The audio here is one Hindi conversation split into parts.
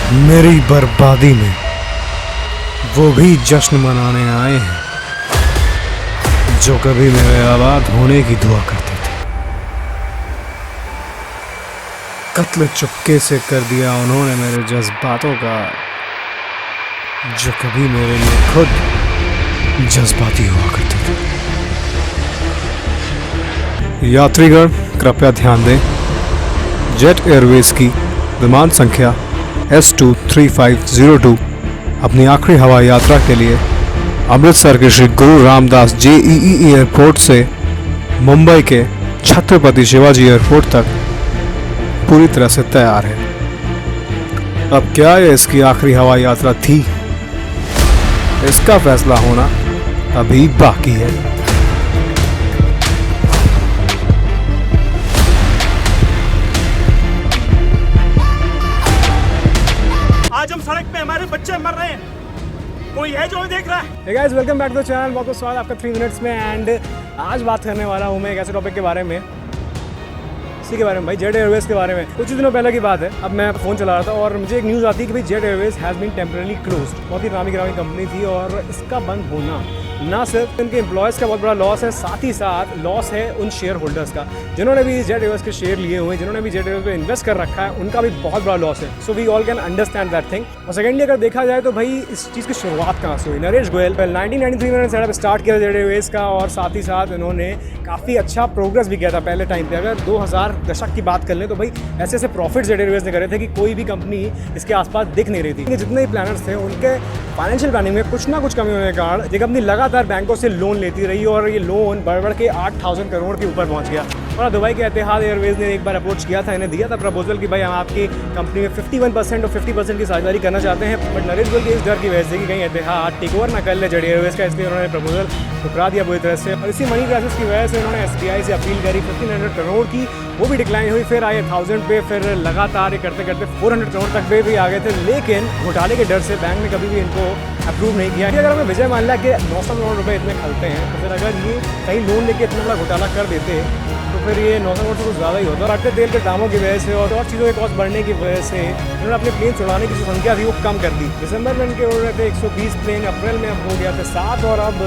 मेरी बर्बादी में वो भी जश्न मनाने आए हैं जो कभी मेरे आबाद होने की दुआ करते थे। कत्ल चुपके से कर दिया उन्होंने मेरे जज्बातों का, जो कभी मेरे लिए खुद जज्बाती हुआ करते थे। यात्रीगण कृपया ध्यान दें, जेट एयरवेज की विमान संख्या S23502 अपनी आखिरी हवाई यात्रा के लिए अमृतसर के श्री गुरु रामदास JEE एयरपोर्ट से मुंबई के छत्रपति शिवाजी एयरपोर्ट तक पूरी तरह से तैयार है। अब क्या ये इसकी आखिरी हवाई यात्रा थी? इसका फैसला होना अभी बाकी है। आज हम सड़क पे हमारे बच्चे मर रहे हैं, कोई है जो देख रहा है? Hey guys, welcome back to the channel। बहुत बहुत स्वागत आपका 3 मिनट्स में। एंड आज बात करने वाला हूँ मैं एक ऐसे टॉपिक के बारे में, इसी के बारे में भाई, जेट एयरवेज के बारे में। कुछ दिनों पहले की बात है, अब मैं फ़ोन चला रहा था और मुझे एक न्यूज़ आती है कि भाई Jet Airways has been temporarily closed. बहुत ही नामी गिरामी कंपनी थी और इसका बंद होना ना सिर्फ उनके एम्प्लॉयज़ का बहुत बड़ा लॉस है, साथ ही साथ लॉस है उन शेयर होल्डर्स का जिन्होंने भी जेट एयरवेज के शेयर लिए हुए हैं, जिन्होंने भी जेट एयरवेज पे इन्वेस्ट कर रखा है, उनका भी बहुत बड़ा लॉस है। So we all can understand that thing. और सेकेंडली अगर देखा जाए तो भाई इस चीज़ की शुरुआत कहाँ से हुई? नरेश गोयल 1993 में सेटअप स्टार्ट किया जेट एयरवेज का और साथ ही साथ उन्होंने काफ़ी अच्छा प्रोग्रेस भी किया था पहले टाइम पे। अगर 2000 दशक की बात कर लें तो भाई ऐसे ऐसे प्रॉफिट जेट एयरवेज ने करे थे कि कोई भी कंपनी इसके आसपास दिख नहीं रही थी। जितने भी प्लानर्स थे उनके फाइनेंशियल प्लानिंग में कुछ ना कुछ कमी होने के कारण ये कंपनी लगातार बैंकों से लोन लेती रही और ये लोन बढ़ के 8000 करोड़ के ऊपर पहुंच गया। और दुबई के इतिहाद एयरवेज ने एक बार अप्रोच किया था, इन्हें दिया था प्रपोजल कि भाई हम आपकी कंपनी में 51% और 50% की साझेदारी करना चाहते हैं, बट नरेश गोयल के इस डर की वजह से कि कहीं इतिहाद टेक ओवर ना कर ले जेट एयरवेज का, इसलिए उन्होंने प्रपोजल ठुकरा दिया पूरी तरह से। और इसी मनी क्राइसिस की वजह से उन्होंने SBI से अपील करी 1500 करोड़ की, वो भी डिक्लाइन हुई। फिर आए 1000 पे, फिर लगातार ये करते करते 400 करोड़ तक पे भी आ गए थे, लेकिन घोटाले के डर से बैंक ने कभी भी इनको अप्रूव नहीं किया। अगर हमें विजय मान लिया कि 900 करोड़ रुपए इतने खलते हैं, तो फिर अगर ये कहीं लोन लेके इतना बड़ा घोटाला कर देते तो फिर ये 900 करोड़ से कुछ ज़्यादा ही होता। और बढ़ते तेल के दामों की वजह से और चीज़ों के कॉस्ट बढ़ने की वजह से उन्होंने अपने प्लेन उड़ाने की जो संख्या थी वो कम कर दी। दिसंबर में इनके उड़ रहे थे 120 प्लेन, अप्रैल में अब हो गया था 7 और अब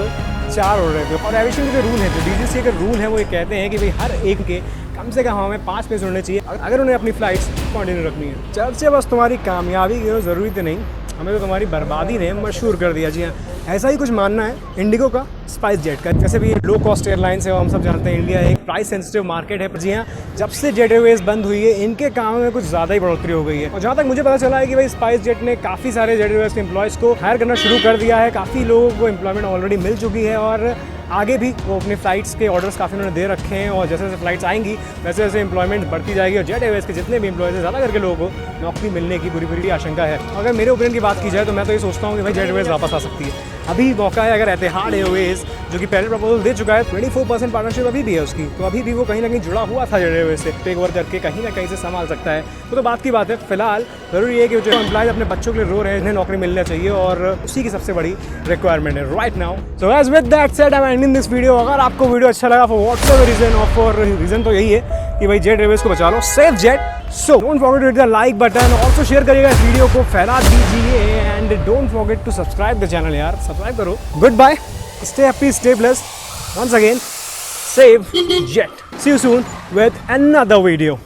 4 उड़ रहे थे। और एविएशन के जो रूल है, जो DGCA के रूल है, वो ये कहते हैं कि भाई हर एक के कम से कम हमें 5 प्लेन उड़ने चाहिए अगर उन्हें अपनी फ्लाइट्स कंटिन्यू रखनी है। चर्चे बस तुम्हारी कामयाबी की ज़रूरी तो नहीं, हमें तो तुम्हारी बर्बादी ने मशहूर कर दिया। जी हाँ, ऐसा ही कुछ मानना है इंडिगो का, स्पाइस जेट का। जैसे भी लो कॉस्ट एयरलाइंस है, हम सब जानते हैं इंडिया एक प्राइस सेंसिटिव मार्केट है। जी हाँ, जब से जेट एयरवेज बंद हुई है इनके काम में कुछ ज़्यादा ही बढ़ोतरी हो गई है। और जहाँ तक मुझे पता चला है कि भाई स्पाइस जेट ने काफ़ी सारे जेट एयरवेज के एम्प्लॉयज़ को हायर करना शुरू कर दिया है। काफ़ी लोगों को एम्प्लॉयमेंट ऑलरेडी मिल चुकी है और आगे भी वो अपने फ़्लाइट्स के ऑर्डर्स काफ़ी उन्होंने दे रखे हैं। और जैसे जैसे फ़्लाइट्स आएंगी वैसे वैसे एम्प्लॉयमेंट बढ़ती जाएगी और जेट एयरवेज के जितने भी एम्प्लॉयज़ हैं, ज़्यादा करके लोगों को नौकरी मिलने की पूरी आशंका है। अगर मेरे ओपिनियन की बात की जाए तो मैं तो ये सोचता हूँ कि भाई जेट एयरवेज वापस आ सकती है, अभी मौका है। अगर इतिहाद एयरवेज जो कि पहले प्रपोजल दे चुका है, 24% पार्टनरशिप अभी भी है उसकी, तो अभी भी वो कहीं ना कहीं जुड़ा हुआ था जेट एयरवेज से, टेक ओवर करके कहीं ना कहीं से संभाल सकता है। तो बात की बात है। फिलहाल ज़रूरी है कि जो एम्प्लॉयज़ अपने बच्चों के लिए रो रहे हैं, इन्हें नौकरी मिलना चाहिए और उसी की सबसे बड़ी रिक्वायरमेंट है right now. So guys with that said I am ending this video. अगर आपको वीडियो अच्छा लगा फॉर व्हाटएवर रीजन, और फॉर रीजन तो यही है कि भाई जेट एयरवेज को बचा लो, save Jet. So don't forget to hit the like button, also share करिएगा इस वीडियो को, फैला दीजिए and don't forget to subscribe the channel यार, सब्सक्राइब करो। Goodbye, stay happy, stay blessed, once again save jet, see you soon with another video।